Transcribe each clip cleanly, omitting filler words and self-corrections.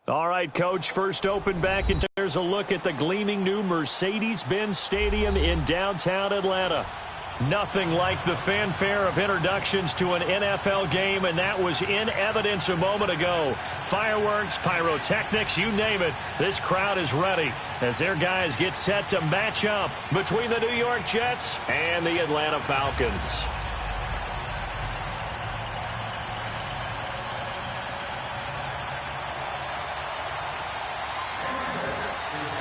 All right, Coach, first open back, and there's a look at the gleaming new Mercedes-Benz Stadium in downtown Atlanta. Nothing like the fanfare of introductions to an NFL game, and that was in evidence a moment ago. Fireworks, pyrotechnics, you name it. This crowd is ready as their guys get set to match up between the New York Jets and the Atlanta Falcons.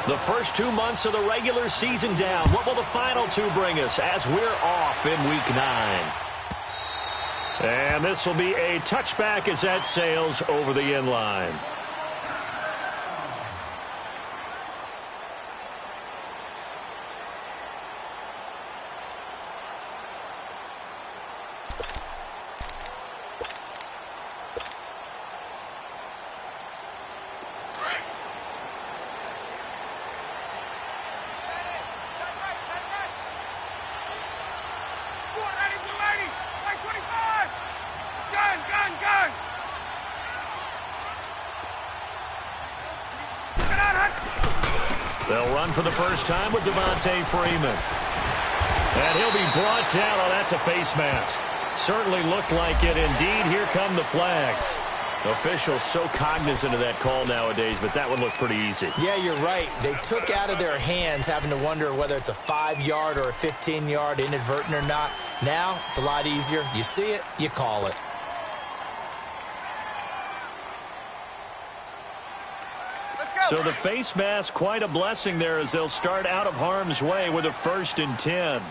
The first 2 months of the regular season down. What will the final two bring us as we're off in Week 9? And this will be a touchback as that sails over the end line. They'll run for the first time with Devontae Freeman. And he'll be brought down. Oh, that's a face mask. Certainly looked like it. Indeed, here come the flags. Officials so cognizant of that call nowadays, but that one looked pretty easy. Yeah, you're right. They took out of their hands having to wonder whether it's a 5-yard or a 15-yard inadvertent or not. Now, it's a lot easier. You see it, you call it. So the face mask, quite a blessing there as they'll start out of harm's way with a 1st and 10.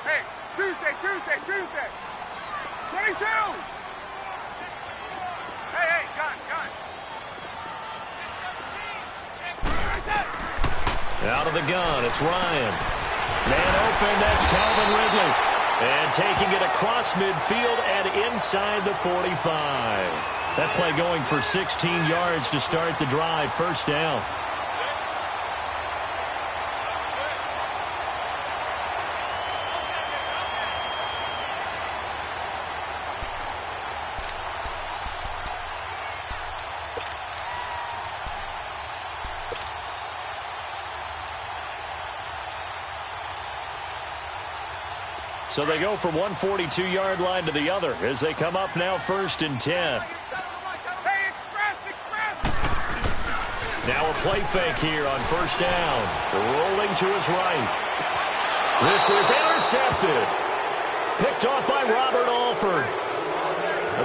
Hey, Tuesday. 22. Hey, gun. Out of the gun, it's Ryan. Man open, that's Calvin Ridley. And taking it across midfield and inside the 45. That play going for 16 yards to start the drive, 1st down. So they go from one 42-yard line to the other as they come up now 1st and 10. Now a play fake here on 1st down. Rolling to his right. This is intercepted. Picked off by Robert Alford.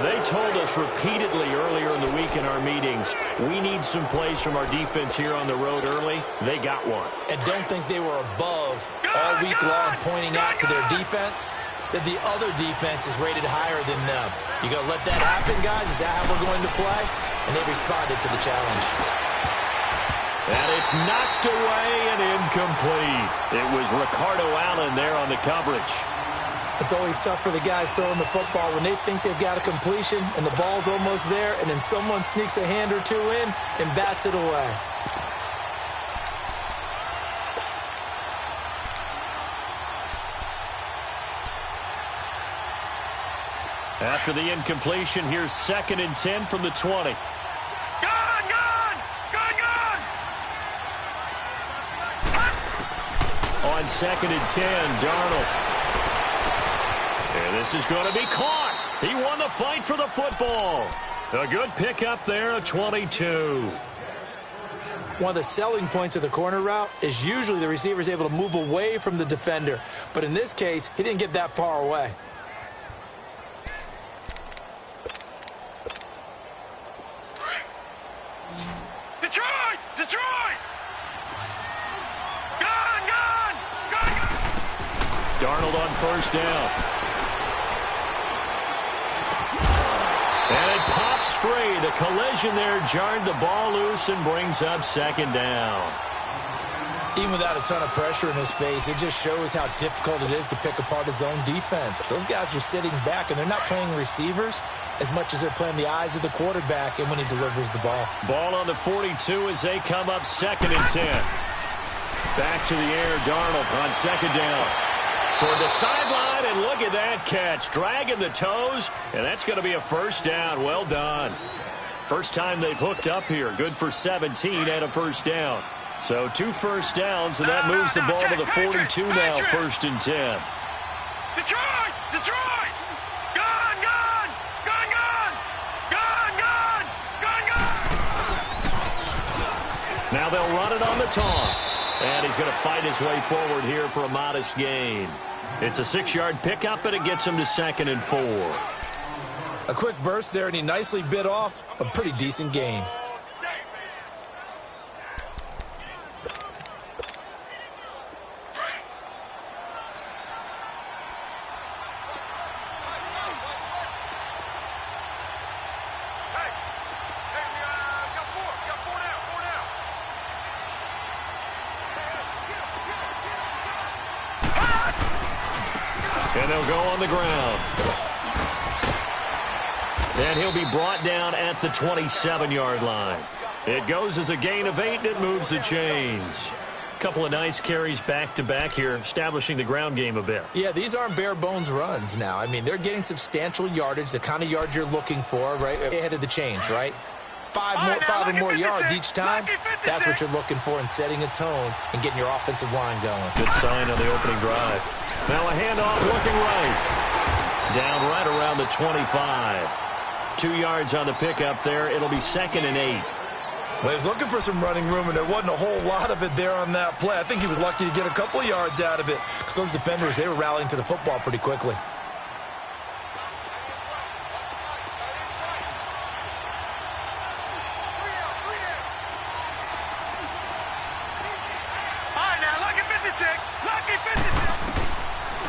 They told us repeatedly earlier in the week in our meetings, we need some plays from our defense here on the road early. They got one. And don't think they were above all week long pointing out to their defense that the other defense is rated higher than them. You going to let that happen, guys? Is that how we're going to play? And they responded to the challenge. And it's knocked away and incomplete. It was Ricardo Allen there on the coverage. It's always tough for the guys throwing the football when they think they've got a completion and the ball's almost there, and then someone sneaks a hand or two in and bats it away. After the incompletion, here's 2nd and 10 from the 20. On 2nd and 10, Darnold. And this is going to be caught. He won the fight for the football. A good pickup there of 22. One of the selling points of the corner route is usually the receiver is able to move away from the defender. But in this case, he didn't get that far away. Darnold on 1st down. And it pops free. The collision there jarred the ball loose and brings up 2nd down. Even without a ton of pressure in his face, it just shows how difficult it is to pick apart his own defense. Those guys are sitting back, and they're not playing receivers as much as they're playing the eyes of the quarterback and when he delivers the ball. Ball on the 42 as they come up 2nd and 10. Back to the air, Darnold on 2nd down. Toward the sideline, and look at that catch. Dragging the toes, and that's going to be a first down. Well done. First time they've hooked up here. Good for 17 and a first down. So 2 first downs, and that moves the ball to the 42 now, 1st and 10. Detroit! Detroit! Gone! Gone! Gone! Gone! Gone! Gone! Gone! Gone! Now they'll run it on the toss. And he's going to fight his way forward here for a modest gain. It's a 6-yard pickup, and it gets him to 2nd and 4. A quick burst there, and he nicely bit off a pretty decent gain. And they'll go on the ground. And he'll be brought down at the 27-yard line. It goes as a gain of 8, and it moves the chains. Couple of nice carries back-to-back here, establishing the ground game a bit. Yeah, these aren't bare-bones runs now. I mean, they're getting substantial yardage, the kind of yards you're looking for, right, ahead of the chains, right? Five or more yards each time, that's what you're looking for in setting a tone and getting your offensive line going. Good sign on the opening drive. Now a handoff looking right. Down right around the 25. 2 yards on the pickup there. It'll be 2nd and 8. Well, he's looking for some running room, and there wasn't a whole lot of it there on that play. I think he was lucky to get a couple of yards out of it because those defenders, they were rallying to the football pretty quickly.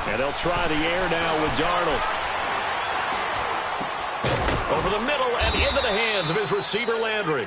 And they'll try the air now with Darnold. Over the middle and into the hands of his receiver, Landry.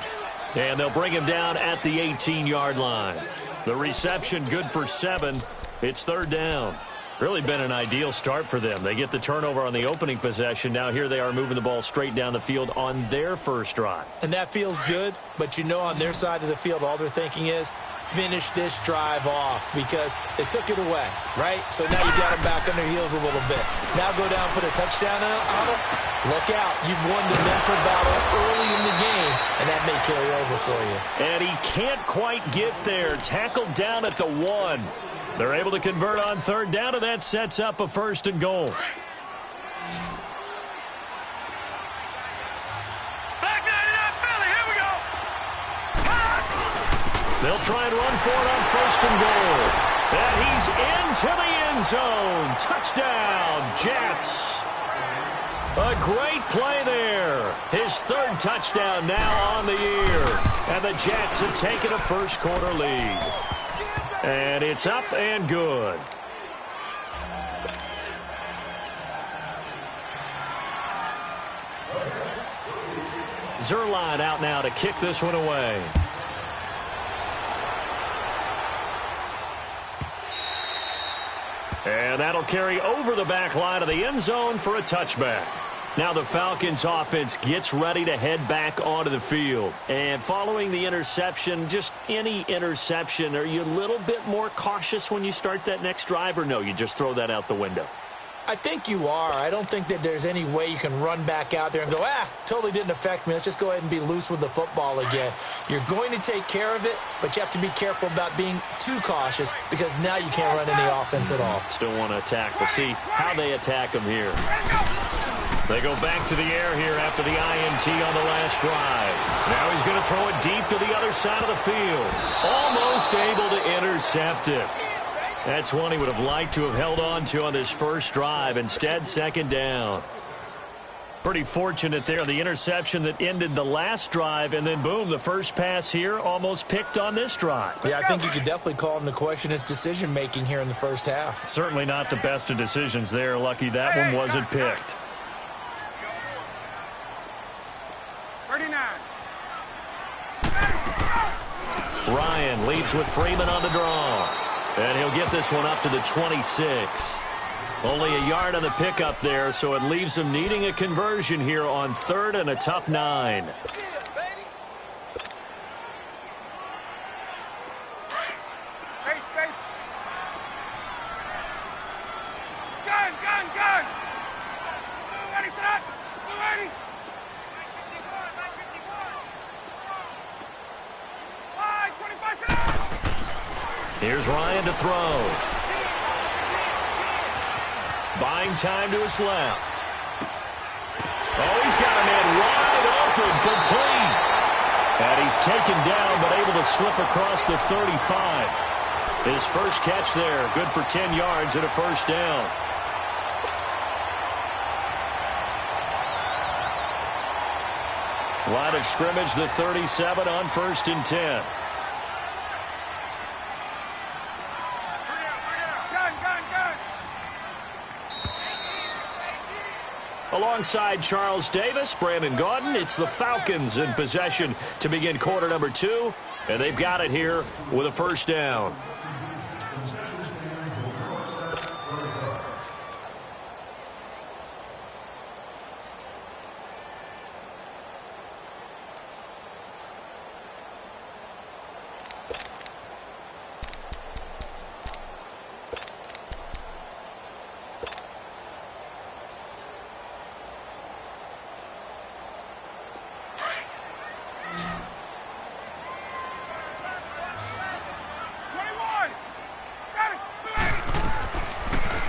And they'll bring him down at the 18-yard line. The reception good for 7. It's 3rd down. Really been an ideal start for them. They get the turnover on the opening possession. Now here they are moving the ball straight down the field on their first drive. And that feels good, but you know on their side of the field all they're thinking is, finish this drive off because they took it away, right? So now you got them back on their heels a little bit. Now go down, put a touchdown on them. Look out. You've won the mental battle early in the game, and that may carry over for you. And he can't quite get there. Tackled down at the 1. They're able to convert on 3rd down, and that sets up a 1st and goal. They'll try and run for it on 1st and goal. And he's into the end zone. Touchdown, Jets. A great play there. His 3rd touchdown now on the year. And the Jets have taken a first-quarter lead. And it's up and good. Zerline out now to kick this one away. And that'll carry over the back line of the end zone for a touchback. Now the Falcons offense gets ready to head back onto the field. And following the interception, just any interception, are you a little bit more cautious when you start that next drive, or no, you just throw that out the window? I think you are. I don't think that there's any way you can run back out there and go, totally didn't affect me. Let's just go ahead and be loose with the football again. You're going to take care of it, but you have to be careful about being too cautious because now you can't run any offense at all. Still want to attack. We'll see how they attack them here. They go back to the air here after the INT on the last drive. Now he's going to throw it deep to the other side of the field. Almost able to intercept it. That's one he would have liked to have held on to on this first drive. Instead, 2nd down. Pretty fortunate there. The interception that ended the last drive, and then, boom, the first pass here almost picked on this drive. Yeah, I think you could definitely call him to question his decision-making here in the first half. Certainly not the best of decisions there. Lucky that one wasn't picked. 39. Ryan leads with Freeman on the draw. And he'll get this one up to the 26. Only a yard on the pickup there, so it leaves him needing a conversion here on 3rd and a tough 9. Here's Ryan to throw. Buying time to his left. Oh, he's got a man wide open, complete. And he's taken down, but able to slip across the 35. His first catch there, good for 10 yards and a first down. Line of scrimmage, the 37 on 1st and 10. Alongside Charles Davis, Brandon Gaudin, it's the Falcons in possession to begin quarter number 2. And they've got it here with a first down.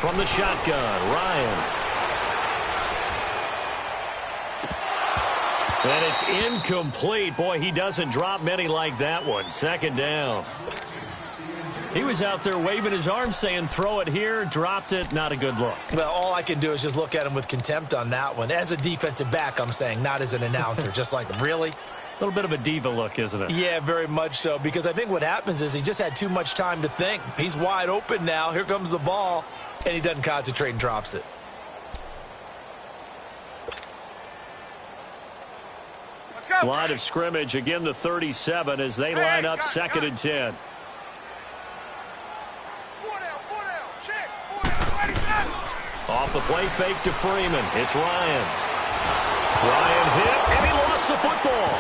From the shotgun, Ryan. And it's incomplete. Boy, he doesn't drop many like that one. 2nd down. He was out there waving his arms saying, throw it here, dropped it. Not a good look. Well, all I can do is just look at him with contempt on that one. As a defensive back, I'm saying, not as an announcer. Just like, really? A little bit of a diva look, isn't it? Yeah, very much so. Because I think what happens is he just had too much time to think. He's wide open now. Here comes the ball. And he doesn't concentrate and drops it. Line of scrimmage, again the 37 as they line up 2nd and 10. Off the play fake to Freeman. It's Ryan. Ryan hit, and he lost the football.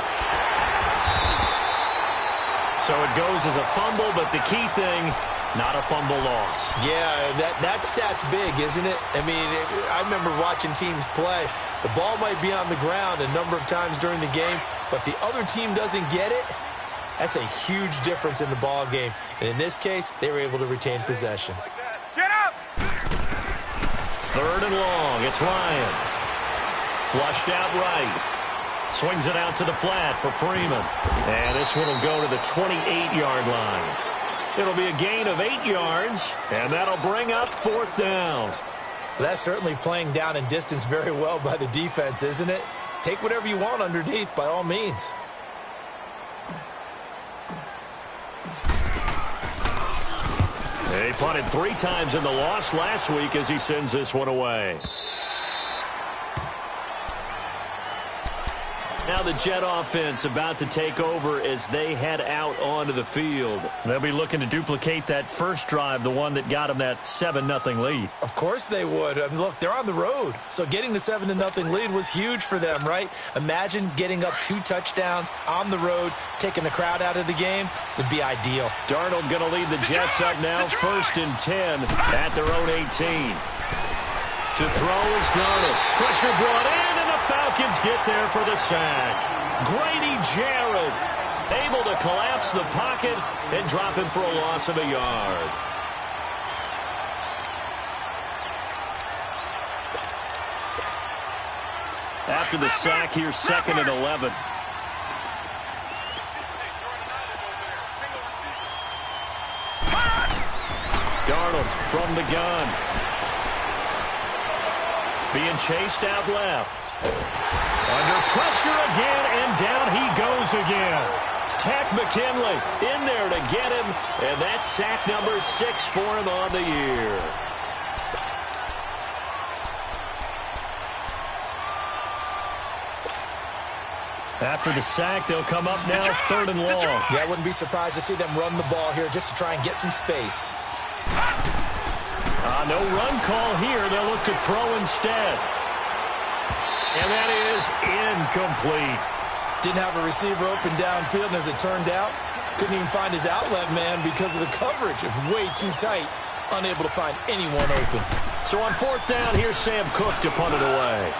So it goes as a fumble, but the key thing, not a fumble loss. Yeah, that stat's big, isn't it? I mean, I remember watching teams play. The ball might be on the ground a number of times during the game, but the other team doesn't get it. That's a huge difference in the ball game. And in this case, they were able to retain possession. Get up! 3rd and long. It's Ryan. Flushed out right. Swings it out to the flat for Freeman. And this one will go to the 28-yard line. It'll be a gain of 8 yards, and that'll bring up 4th down. That's certainly playing down in distance very well by the defense, isn't it? Take whatever you want underneath, by all means. He punted 3 times in the loss last week as he sends this one away. Now the Jet offense about to take over as they head out onto the field. They'll be looking to duplicate that first drive, the one that got them that 7-0 lead. Of course they would. I mean, look, they're on the road. So getting the 7-0 lead was huge for them, right? Imagine getting up 2 touchdowns on the road, taking the crowd out of the game. Would be ideal. Darnold going to lead the Jets up now, 1st and 10 at their own 18. To throw is Darnold. Pressure brought in. Falcons get there for the sack. Grady Jarrett able to collapse the pocket and drop him for a loss of a yard. After the sack, here's 2nd and 11. Darnold from the gun. Being chased out left. Under pressure again, and down he goes again. Tack McKinley in there to get him, and that's sack number 6 for him on the year. After the sack, they'll come up now 3rd and long. Yeah, I wouldn't be surprised to see them run the ball here just to try and get some space. No run call here. They'll look to throw instead. And that is incomplete. Didn't have a receiver open downfield, and as it turned out, couldn't even find his outlet man because of the coverage. It was way too tight, unable to find anyone open. So on 4th down, here's Sam Cook to punt it away.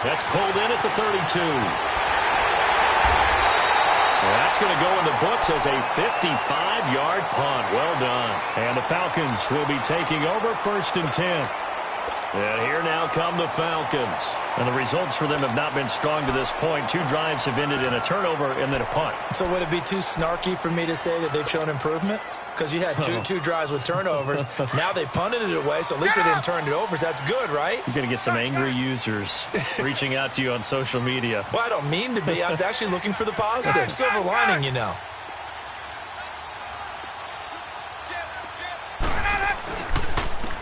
That's pulled in at the 32. That's that's going to go in the books as a 55-yard punt. Well done. And the Falcons will be taking over 1st and 10. And here now come the Falcons. And the results for them have not been strong to this point. 2 drives have ended in a turnover and then a punt. So would it be too snarky for me to say that they've shown improvement? Because you had two drives with turnovers. Now they punted it away, so at least they didn't turn it over. So that's good, right? You're going to get some angry users reaching out to you on social media. Well, I don't mean to be. I was actually looking for the positive. Silver lining, you know.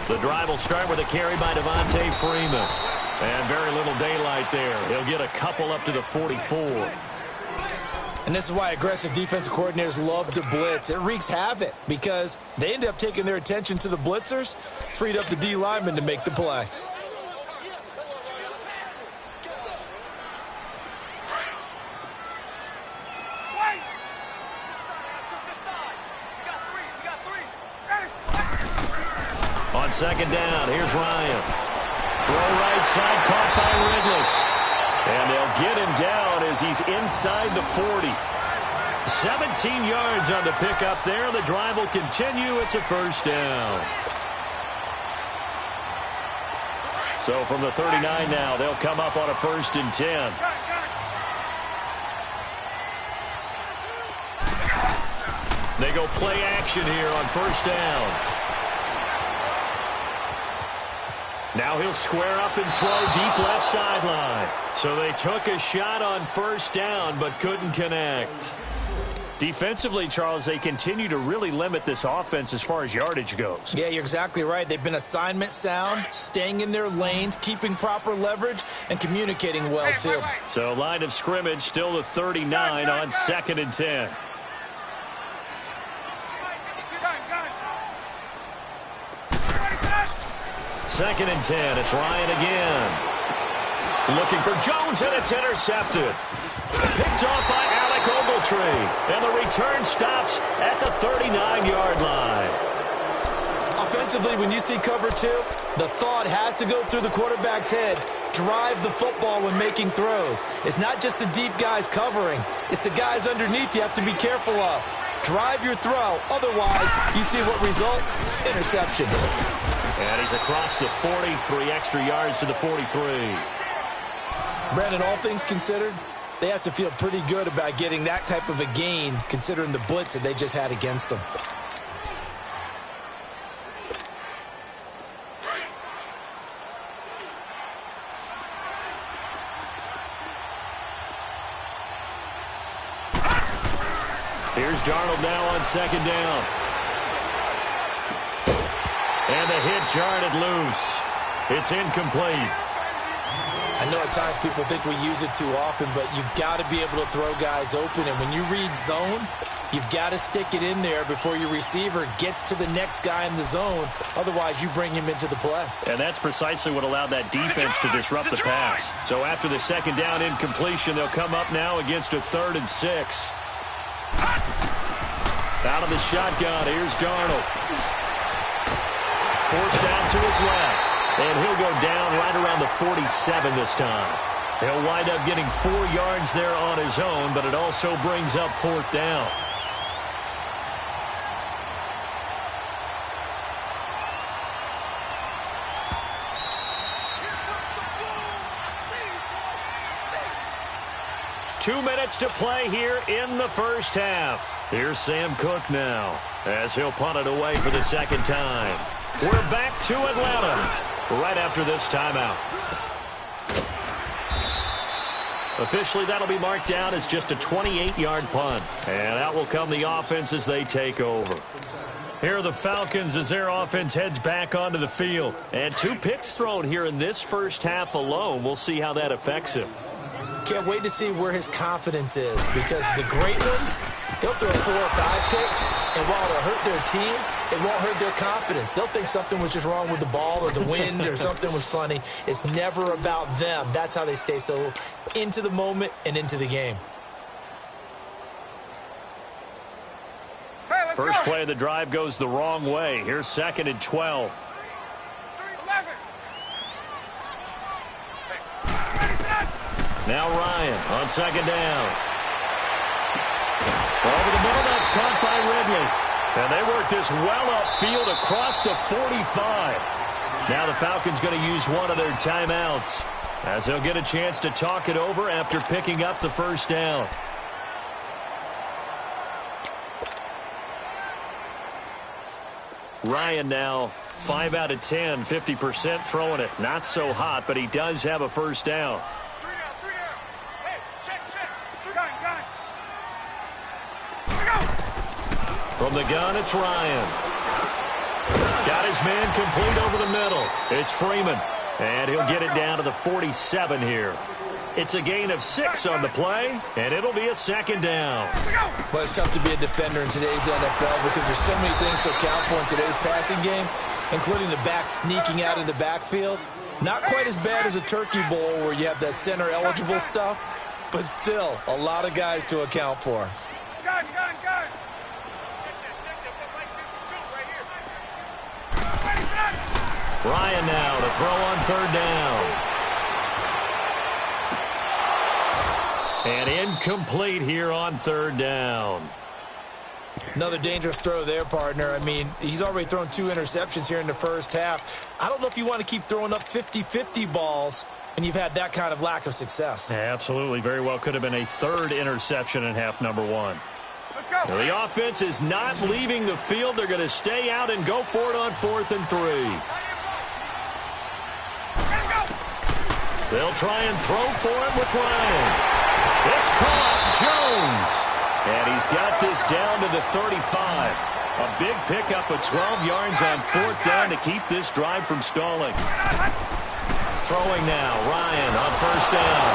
The drive will start with a carry by Devontae Freeman. And very little daylight there. He'll get a couple up to the 44. And this is why aggressive defensive coordinators love to blitz. It wreaks havoc because they end up taking their attention to the blitzers, freed up the D lineman to make the play. On 2nd down, here's Ryan. Throw right side, caught by Ridley. And they'll get him down as he's inside the 40. 17 yards on the pickup there. The drive will continue. It's a 1st down. So from the 39 now, they'll come up on a 1st and 10. They go play action here on 1st down. Now he'll square up and throw deep left sideline. So they took a shot on 1st down but couldn't connect. Defensively, Charles, they continue to really limit this offense as far as yardage goes. Yeah, you're exactly right. They've been assignment sound, staying in their lanes, keeping proper leverage, and communicating well, too. So line of scrimmage still the 39 on 2nd and 10. Second and 10. It's Ryan again. Looking for Jones, and it's intercepted. Picked off by Alec Ogletree. And the return stops at the 39-yard line. Offensively, when you see cover 2, the thought has to go through the quarterback's head. Drive the football when making throws. It's not just the deep guys covering. It's the guys underneath you have to be careful of. Drive your throw. Otherwise, you see what results? Interceptions. And he's across the 40, 3 extra yards to the 43. Brandon, all things considered, they have to feel pretty good about getting that type of a gain considering the blitz that they just had against them. Here's Darnold now on 2nd down. And the hit jarred it loose. It's incomplete. I know at times people think we use it too often, but you've got to be able to throw guys open. And when you read zone, you've got to stick it in there before your receiver gets to the next guy in the zone. Otherwise, you bring him into the play. And that's precisely what allowed that defense to disrupt the pass. So after the 2nd down incompletion, they'll come up now against a 3rd and 6. Out of the shotgun, here's Darnold. Forced out to his left. And he'll go down right around the 47 this time. He'll wind up getting 4 yards there on his own, but it also brings up 4th down. Two minutes to play here in the 1st half. Here's Sam Cook now as he'll punt it away for the 2nd time. We're back to Atlanta right after this timeout. Officially, that'll be marked down as just a 28-yard punt. And out will come the offense as they take over. Here are the Falcons as their offense heads back onto the field. And 2 picks thrown here in this 1st half alone. We'll see how that affects him. Can't wait to see where his confidence is, because the great ones, they'll throw 4 or 5 picks, and while it'll hurt their team, it won't hurt their confidence. They'll think something was just wrong with the ball or the wind or something was funny. It's never about them. That's how they stay so into the moment and into the game. First play of the drive goes the wrong way. Here's 2nd and 12. Now Ryan on 2nd down. caught by Ridley. And they work this well upfield across the 45. Now the Falcons going to use one of their timeouts, as they'll get a chance to talk it over after picking up the first down. Ryan now 5 out of 10, 50% throwing it. Not so hot, but he does have a first down. Three down. Hey, check. Gun. From the gun, it's Ryan. Got his man complete over the middle. It's Freeman, and he'll get it down to the 47 here. It's a gain of 6 on the play, and it'll be a second down. Well, it's tough to be a defender in today's NFL because there's so many things to account for in today's passing game, including the back sneaking out of the backfield. Not quite as bad as a turkey bowl where you have that center-eligible stuff, but still a lot of guys to account for. Gun. Ryan now to throw on third down. And incomplete here on third down. Another dangerous throw there, partner. I mean, he's already thrown 2 interceptions here in the first half. I don't know if you want to keep throwing up 50-50 balls when you've had that kind of lack of success. Absolutely. Very well could have been a third interception in half number 1. Let's go. Now, the offense is not leaving the field. They're going to stay out and go for it on 4th and 3. They'll try and throw for it with Ryan. It's caught. Jones. And he's got this down to the 35. A big pickup of 12 yards on 4th down to keep this drive from stalling. Throwing now. Ryan on first down.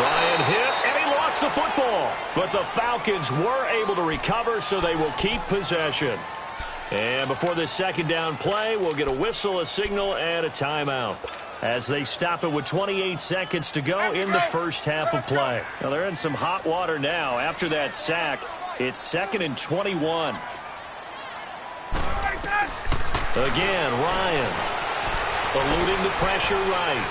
Ryan hit, and he lost the football. But the Falcons were able to recover, so they will keep possession. And before this second down play, we'll get a whistle, a signal, and a timeout, as they stop it with 28 seconds to go in the first half of play. Now, they're in some hot water now. After that sack, it's 2nd and 21. Again, Ryan eluding the pressure right.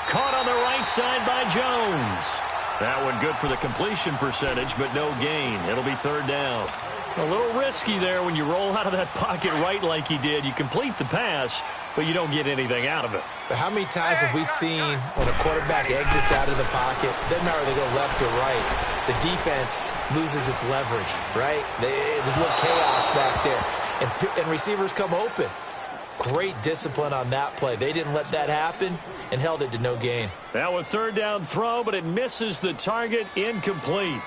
Caught on the right side by Jones. That one good for the completion percentage, but no gain. It'll be third down. A little risky there when you roll out of that pocket right like he did. You complete the pass, but you don't get anything out of it. But how many times have we seen when a quarterback exits out of the pocket, doesn't matter if they go left or right, the defense loses its leverage, right? There's a little chaos back there, and receivers come open. Great discipline on that play. They didn't let that happen and held it to no gain. Now a third down throw, but it misses the target. Incomplete.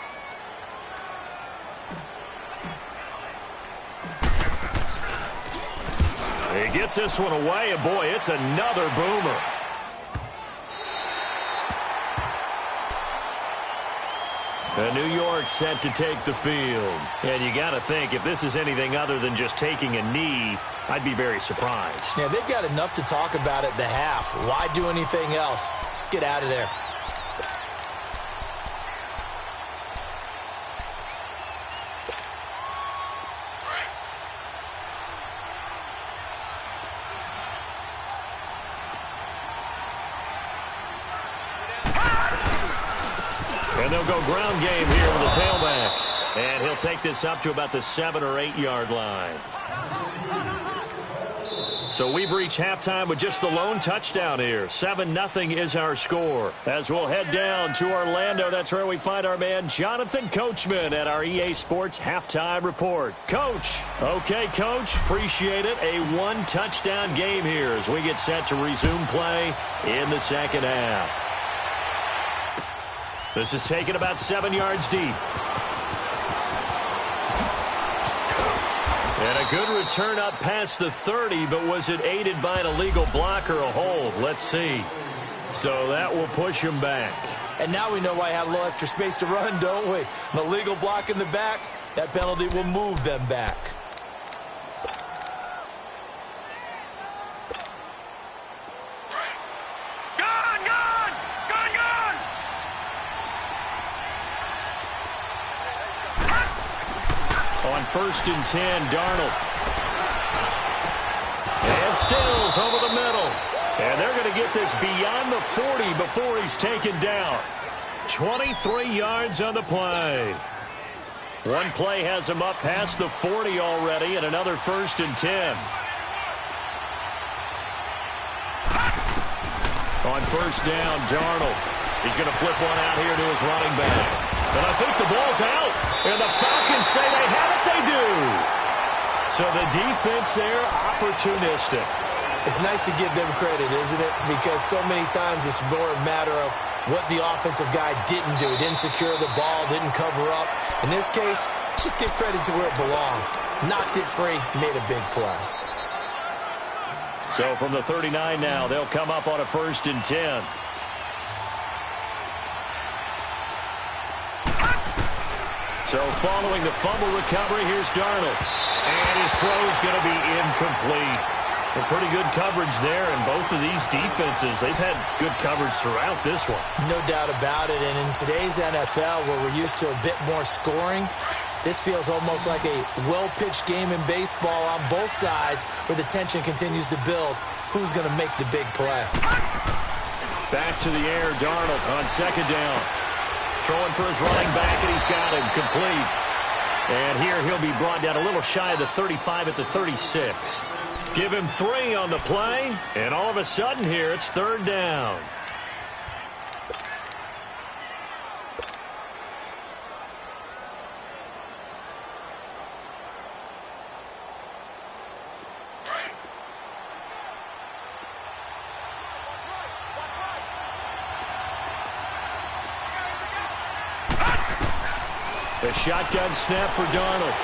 He gets this one away, and boy, it's another boomer. And New York set to take the field. And you got to think, if this is anything other than just taking a knee, I'd be very surprised. Yeah, they've got enough to talk about at the half. Why do anything else? Just get out of there. And they'll go ground game here with the tailback. And he'll take this up to about the 7 or 8 yard line. So we've reached halftime with just the lone touchdown here. 7-0 is our score. As we'll head down to Orlando, that's where we find our man Jonathan Coachman at our EA Sports Halftime Report. Coach. Okay, Coach. Appreciate it. A 1-touchdown game here as we get set to resume play in the second half. This is taken about 7 yards deep. And a good return up past the 30, but was it aided by an illegal block or a hold? Let's see. So that will push him back. And now we know why I had a little extra space to run, don't we? An illegal block in the back, that penalty will move them back. On 1st and 10, Darnold. And Stills over the middle. And they're going to get this beyond the 40 before he's taken down. 23 yards on the play. One play has him up past the 40 already, and another 1st and 10. On 1st down, Darnold. He's going to flip one out here to his running back. And I think the ball's out. And the Falcons say they have it. They do. So the defense there, opportunistic. It's nice to give them credit, isn't it? Because so many times it's more a matter of what the offensive guy didn't do. Didn't secure the ball, didn't cover up. In this case, let's just give credit to where it belongs. Knocked it free, made a big play. So from the 39 now, they'll come up on a 1st and 10. So following the fumble recovery, here's Darnold. And his throw's going to be incomplete. A pretty good coverage there, and both of these defenses, they've had good coverage throughout this one. No doubt about it, and in today's NFL, where we're used to a bit more scoring, this feels almost like a well-pitched game in baseball on both sides where the tension continues to build. Who's going to make the big play? Back to the air, Darnold on 2nd down. Throwing for his running back, and he's got him complete. And here he'll be brought down a little shy of the 35 at the 36. Give him 3 on the play, and all of a sudden here it's 3rd down. The shotgun snap for Darnold.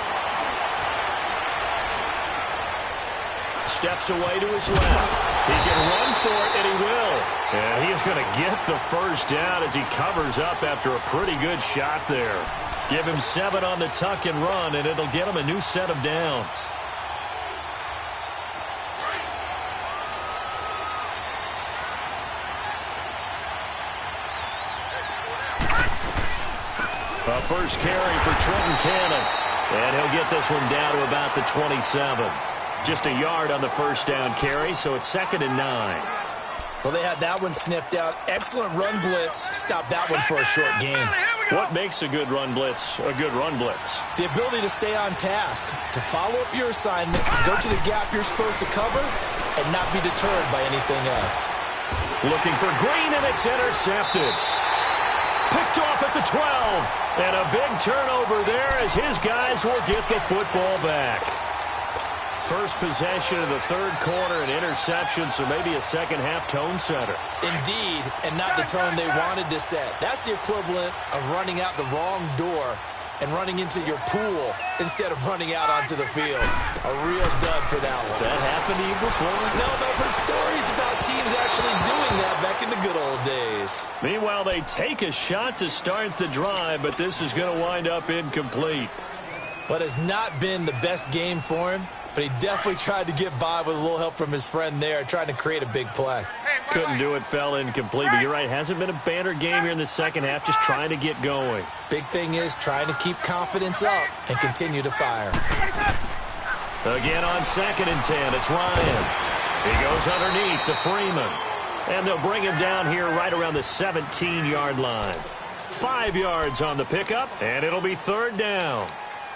Steps away to his left. He can run for it, and he will. And he is going to get the 1st down as he covers up after a pretty good shot there. Give him 7 on the tuck and run, and it'll get him a new set of downs. A first carry for Trenton Cannon. And he'll get this one down to about the 27. Just a yard on the 1st down carry, so it's 2nd and 9. Well, they had that one sniffed out. Excellent run blitz. Stop that one for a short game. What makes a good run blitz a good run blitz? The ability to stay on task, to follow up your assignment, go to the gap you're supposed to cover, and not be deterred by anything else. Looking for Green, and it's intercepted. Picked off at the 12. And a big turnover there as his guys will get the football back. First possession of the 3rd quarter, an interception, so maybe a second-half tone setter. Indeed, and not the tone they wanted to set. That's the equivalent of running out the wrong door and running into your pool instead of running out onto the field. A real dud for that one. Has that happened to you before? No, I've heard stories about teams actually doing that back in the good old days. Meanwhile, they take a shot to start the drive, but this is going to wind up incomplete. What has not been the best game for him, but he definitely tried to get by with a little help from his friend there, trying to create a big play. Couldn't do it, fell incomplete, but you're right, hasn't been a banner game here in the second half, just trying to get going. Big thing is trying to keep confidence up and continue to fire. Again on 2nd and 10, it's Ryan. He goes underneath to Freeman. And they'll bring him down here right around the 17-yard line. 5 yards on the pickup, and it'll be 3rd down.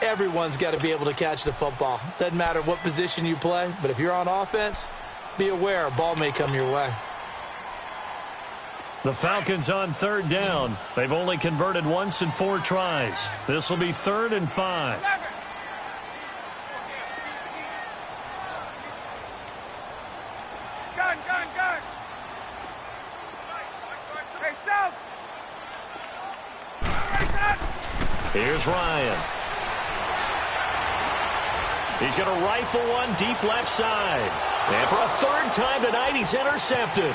Everyone's got to be able to catch the football. Doesn't matter what position you play, but if you're on offense, be aware a ball may come your way. The Falcons on 3rd down. They've only converted once in 4 tries. This will be 3rd and 5. Gun. Hey, South. Here's Ryan. He's going to rifle one deep left side. And for a 3rd time tonight, he's intercepted.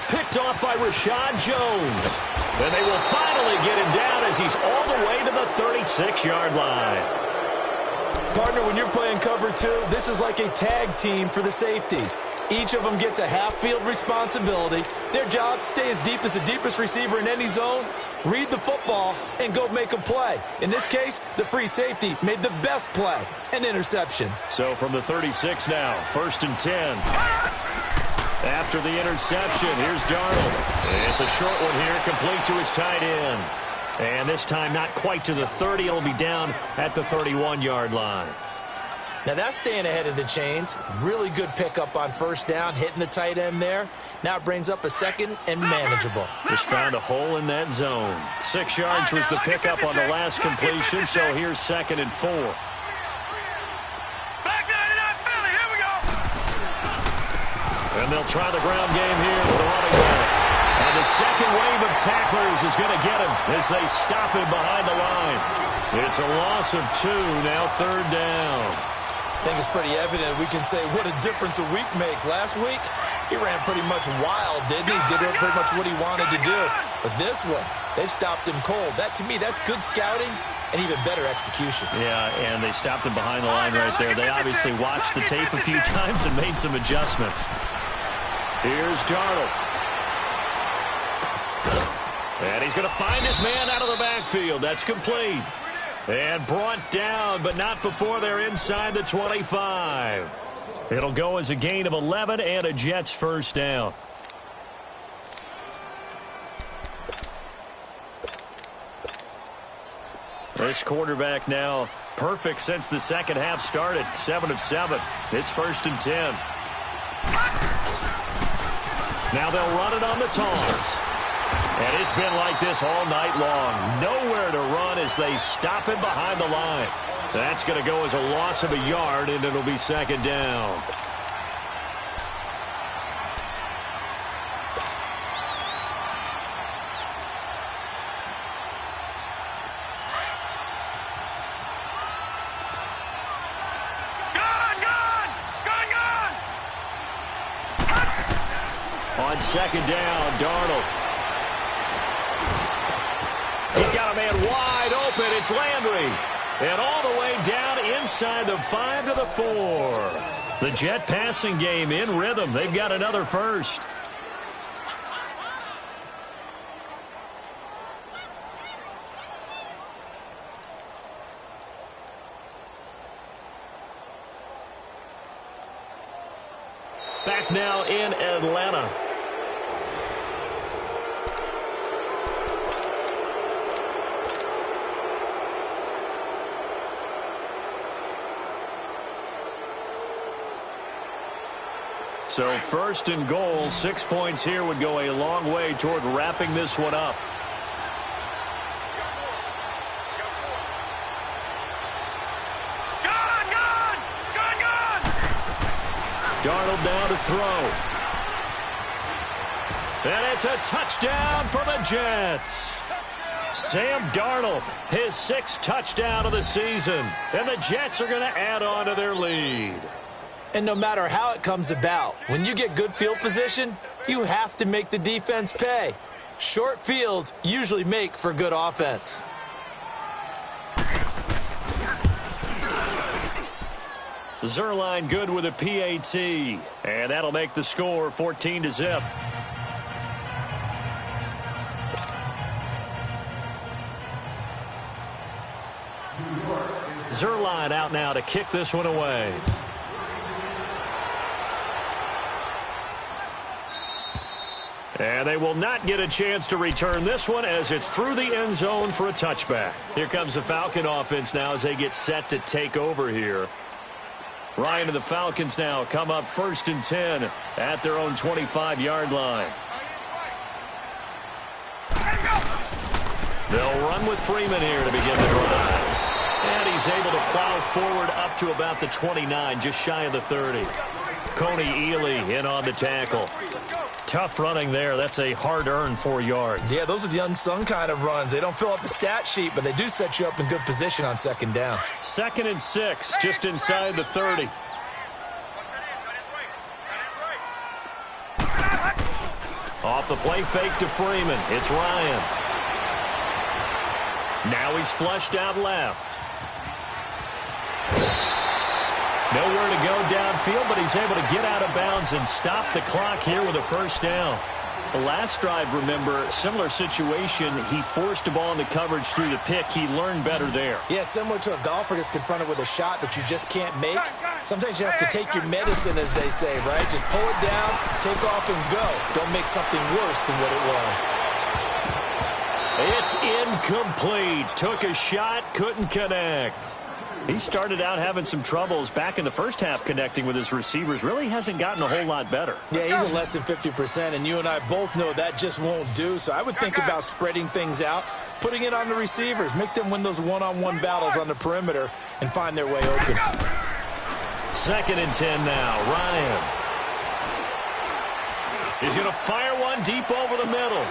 Picked off by Rashad Jones. And they will finally get him down as he's all the way to the 36-yard line. Partner, when you're playing cover 2, this is like a tag team for the safeties. Each of them gets a half-field responsibility. Their job, stay as deep as the deepest receiver in any zone, read the football, and go make a play. In this case, the free safety made the best play, an interception. So from the 36 now, 1st and 10. After the interception, here's Darnold. It's a short one here, complete to his tight end. And this time not quite to the 30. It'll be down at the 31-yard line. Now that's staying ahead of the chains. Really good pickup on first down, hitting the tight end there. Now it brings up a second and manageable. Just found a hole in that zone. 6 yards was the pickup on the last completion, so here's 2nd and 4. And they'll try the ground game here with a running back. And the second wave of tacklers is going to get him as they stop him behind the line. It's a loss of 2, now 3rd down. I think it's pretty evident. We can say what a difference a week makes. Last week, he ran pretty much wild, didn't he? Did pretty much what he wanted to do. But this one, they've stopped him cold. That, to me, that's good scouting and even better execution. Yeah, and they stopped him behind the line right there. They obviously watched the tape a few times and made some adjustments. Here's Darnold. And he's going to find his man out of the backfield. That's complete. And brought down, but not before they're inside the 25. It'll go as a gain of 11 and a Jets first down. This quarterback now perfect since the second half started. 7 of 7. It's 1st and 10. Now they'll run it on the toss. And it's been like this all night long. Nowhere to run as they stop him behind the line. That's going to go as a loss of a yard, and it'll be 2nd down. On 2nd down, Darnold. He's got a man wide open. It's Landry. And all the way down inside the 5 to the 4. The Jet passing game in rhythm. They've got another first. Back now in Atlanta. So 1st and goal, 6 points here would go a long way toward wrapping this one up. Darnold now to throw. And it's a touchdown for the Jets. Sam Darnold, his 6th touchdown of the season. And the Jets are going to add on to their lead. And no matter how it comes about, when you get good field position, you have to make the defense pay. Short fields usually make for good offense. Zerline good with a PAT. And that'll make the score 14-0. Zerline out now to kick this one away. And they will not get a chance to return this one as it's through the end zone for a touchback. Here comes the Falcon offense now as they get set to take over here. Ryan and the Falcons now come up 1st and 10 at their own 25-yard line. They'll run with Freeman here to begin the drive. And he's able to plow forward up to about the 29, just shy of the 30. Coney Ely in on the tackle. Tough running there. That's a hard-earned 4 yards. Yeah, those are the unsung kind of runs. They don't fill up the stat sheet, but they do set you up in good position on 2nd down. 2nd and 6, just inside the 30. Off the play fake to Freeman. It's Ryan. Now he's flushed out left. Nowhere to go downfield, but he's able to get out of bounds and stop the clock here with a 1st down. The last drive, remember, similar situation. He forced a ball into coverage through the pick. He learned better there. Yeah, similar to a golfer that's confronted with a shot that you just can't make. Sometimes you have to take your medicine, as they say, right? Just pull it down, take off, and go. Don't make something worse than what it was. It's incomplete. Took a shot, couldn't connect. He started out having some troubles back in the first half connecting with his receivers. Really hasn't gotten a whole lot better. Yeah, he's at less than 50%, and you and I both know that just won't do. So I would think about spreading things out, putting it on the receivers, make them win those one-on-one battles on the perimeter and find their way open. 2nd and 10 now. Ryan. He's going to fire one deep over the middle.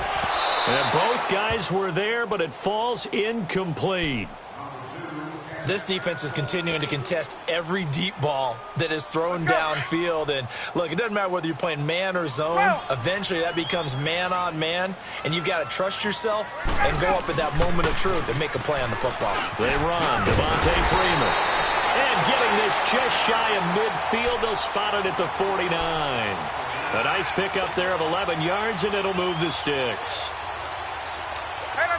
And both guys were there, but it falls incomplete. This defense is continuing to contest every deep ball that is thrown downfield. And, look, it doesn't matter whether you're playing man or zone. Eventually that becomes man on man, and you've got to trust yourself and go up at that moment of truth and make a play on the football. They run. Devontae Freeman. And getting this just shy of midfield. They'll spot it at the 49. A nice pickup there of 11 yards, and it'll move the sticks.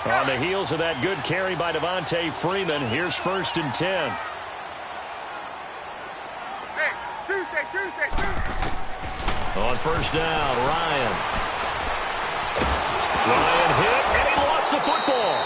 On the heels of that good carry by Devontae Freeman, here's 1st and 10. Hey, Tuesday. On 1st down, Ryan. Ryan hit, and he lost the football.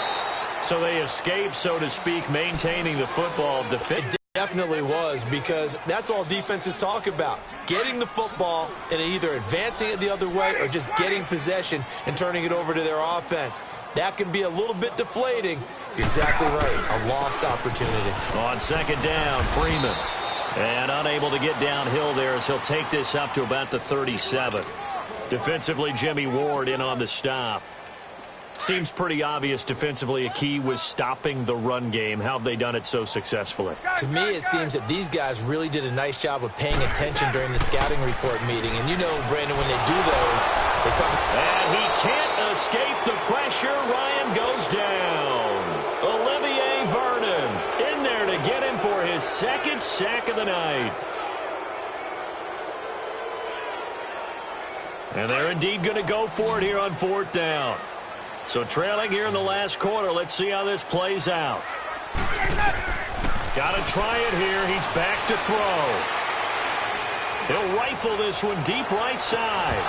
So they escape, so to speak, maintaining the football. It definitely was, because that's all defenses talk about. Getting the football and either advancing it the other way or just getting possession and turning it over to their offense. That can be a little bit deflating. You're exactly right. A lost opportunity. On 2nd down, Freeman. And unable to get downhill there as he'll take this up to about the 37. Defensively, Jimmy Ward in on the stop. Seems pretty obvious defensively a key was stopping the run game. How have they done it so successfully? To me, it seems that these guys really did a nice job of paying attention during the scouting report meeting. And you know, Brandon, when they do those, they talk. And he can't escape the pressure. Ryan goes down. Olivier Vernon in there to get him for his 2nd sack of the night. And they're indeed going to go for it here on 4th down. So trailing here in the last quarter. Let's see how this plays out. Got to try it here. He's back to throw. He'll rifle this one deep right side.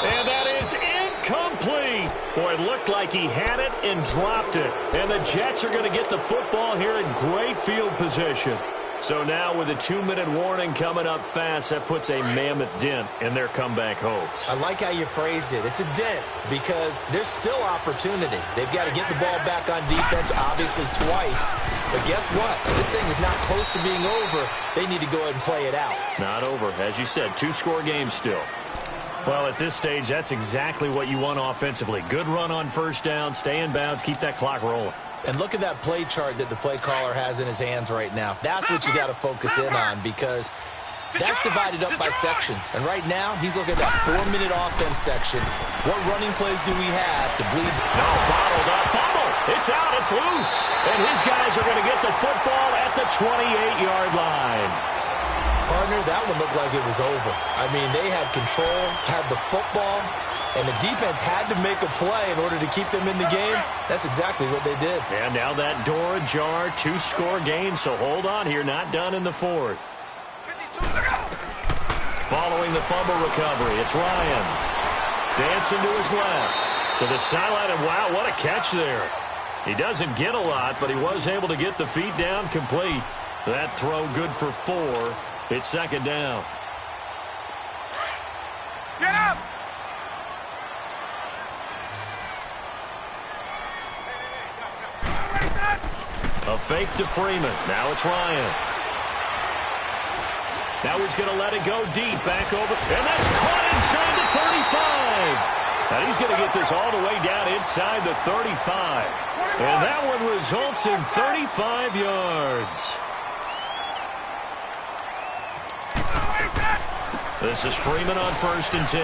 And that is incomplete. Boy, it looked like he had it and dropped it. And the Jets are going to get the football here in great field position. So now with a 2-minute warning coming up fast, that puts a mammoth dent in their comeback hopes. I like how you phrased it. It's a dent because there's still opportunity. They've got to get the ball back on defense, obviously twice. But guess what? This thing is not close to being over. They need to go ahead and play it out. Not over. As you said, 2-score game still. Well, at this stage, that's exactly what you want offensively. Good run on 1st down, stay in bounds, keep that clock rolling. And look at that play chart that the play caller has in his hands right now. That's what you got to focus in on because that's divided up by sections. And right now, he's looking at that 4-minute offense section. What running plays do we have to bleed? No, bottled up. Fumble. It's out. It's loose. And his guys are going to get the football at the 28-yard line. Partner, that one looked like it was over. I mean, they had control, had the football, and the defense had to make a play in order to keep them in the game. That's exactly what they did. And now that door ajar, 2-score game, so hold on here, not done in the 4th. Following the fumble recovery, it's Ryan. Dancing to his left, to the sideline, and wow, what a catch there. He doesn't get a lot, but he was able to get the feet down complete. That throw good for 4. It's 2nd down. Get up! A fake to Freeman. Now it's Ryan. Now he's going to let it go deep. Back over. And that's caught inside the 35. And he's going to get this all the way down inside the 35. And that one results in 35 yards. This is Freeman on 1st and 10.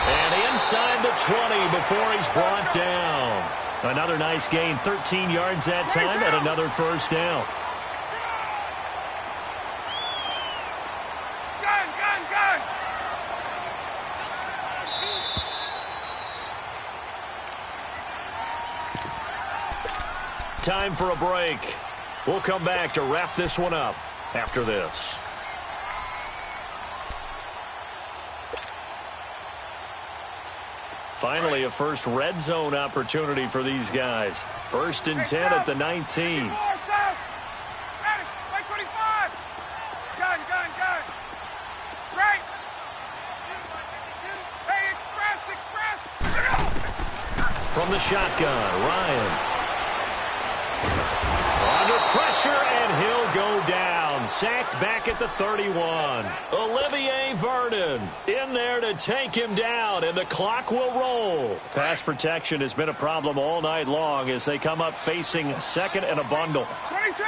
And inside the 20 before he's brought down. Another nice gain, 13 yards that time, and another 1st down. Time for a break. We'll come back to wrap this one up after this. Finally, a first red zone opportunity for these guys. 1st and 10 at the 19. From the shotgun, Ryan. Under pressure, and he'll go down. Sacked back at the 31. Olivier Vernon in there to take him down, and the clock will roll. Pass protection has been a problem all night long as they come up facing 2nd and a bundle. 22!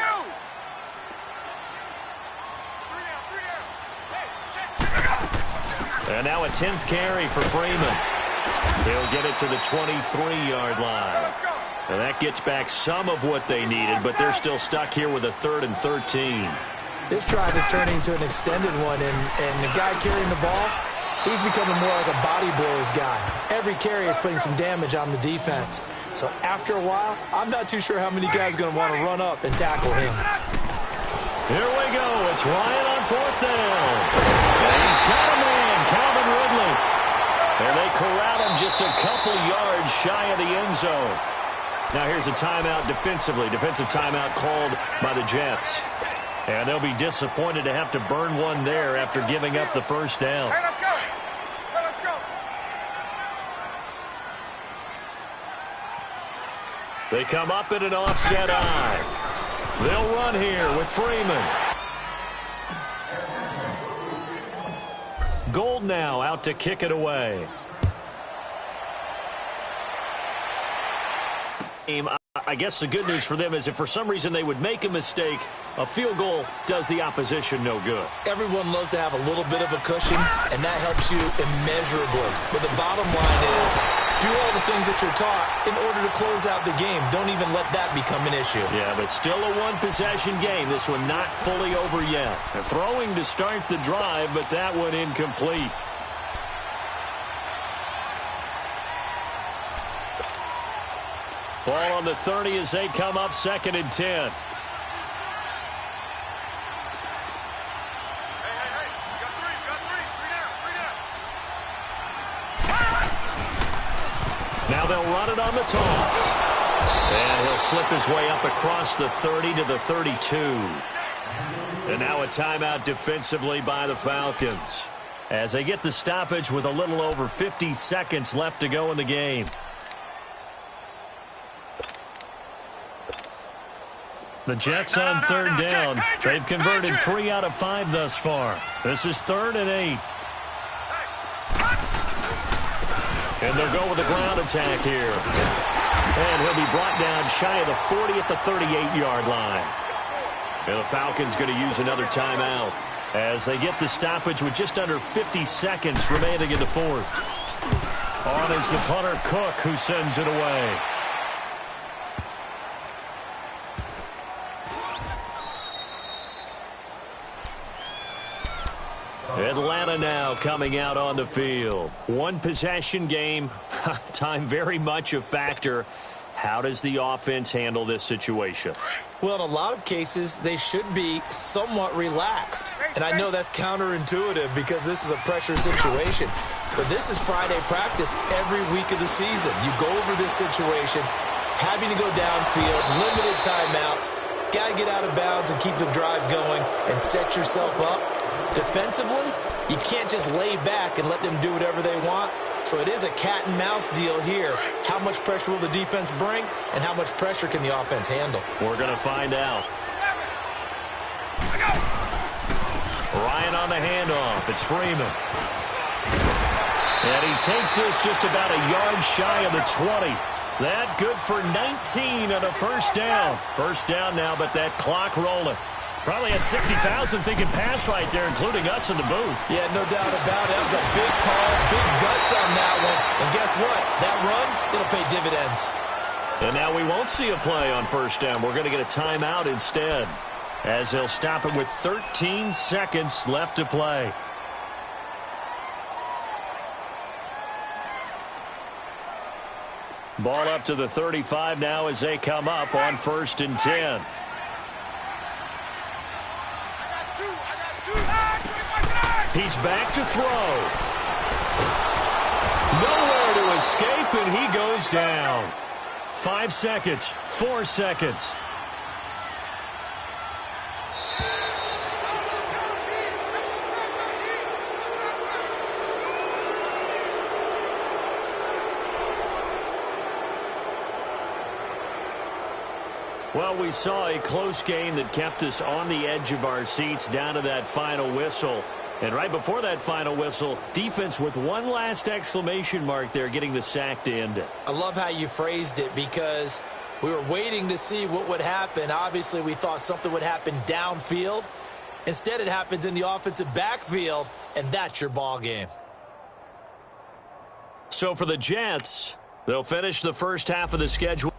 And now a 10th carry for Freeman. He'll get it to the 23-yard line. And that gets back some of what they needed, but they're still stuck here with a 3rd and 13. This drive is turning into an extended one, and the guy carrying the ball, he's becoming more like a body blows guy. Every carry is putting some damage on the defense. So after a while, I'm not too sure how many guys are going to want to run up and tackle him. Here we go. It's Ryan on 4th down. And he's got a man, Calvin Ridley. And they corral him just a couple yards shy of the end zone. Now here's a timeout defensively. Defensive timeout called by the Jets. And they'll be disappointed to have to burn one there after giving up the first down. Hey, let's go. Hey, let's go. They come up in an offset eye. They'll run here with Freeman. Gold now out to kick it away. I guess the good news for them is if for some reason they would make a mistake, a field goal does the opposition no good. Everyone loves to have a little bit of a cushion, and that helps you immeasurably. But the bottom line is, do all the things that you're taught in order to close out the game. Don't even let that become an issue. Yeah, but still a one-possession game. This one not fully over yet. They're throwing to start the drive, but that one incomplete. Ball on the 30 as they come up 2nd and 10. Now they'll run it on the toss. And he'll slip his way up across the 30 to the 32. And now a timeout defensively by the Falcons as they get the stoppage with a little over 50 seconds left to go in the game. The Jets on 3rd down. They've converted 3 out of 5 thus far. This is 3rd and 8. And they'll go with a ground attack here. And he'll be brought down shy of the 40 at the 38-yard line. And the Falcons going to use another timeout as they get the stoppage with just under 50 seconds remaining in the 4th. On is the punter Cook, who sends it away. Atlanta now coming out on the field. One possession game. Time very much a factor. How does the offense handle this situation? Well, in a lot of cases, they should be somewhat relaxed. And I know that's counterintuitive because this is a pressure situation. But this is Friday practice every week of the season. You go over this situation, having to go downfield, limited timeouts, got to get out of bounds and keep the drive going and set yourself up. Defensively, you can't just lay back and let them do whatever they want. So it is a cat and mouse deal here. How much pressure will the defense bring, and how much pressure can the offense handle? We're going to find out. Ryan on the handoff. It's Freeman. And he takes this just about a yard shy of the 20. That good for 19 on a first down. First down now, but that clock rolling. Probably had 60,000 thinking pass right there, including us in the booth. Yeah, no doubt about it. That was a big call, big guts on that one. And guess what? That run, it'll pay dividends. And now we won't see a play on first down. We're going to get a timeout instead, as they'll stop it with 13 seconds left to play. Ball up to the 35 now as they come up on 1st and 10. He's back to throw. Nowhere to escape, and he goes down. 5 seconds, 4 seconds. Well, we saw a close game that kept us on the edge of our seats down to that final whistle. And right before that final whistle, defense with one last exclamation mark there, getting the sack to end it. I love how you phrased it, because we were waiting to see what would happen. Obviously, we thought something would happen downfield. Instead, it happens in the offensive backfield, and that's your ball game. So for the Jets, they'll finish the first half of the schedule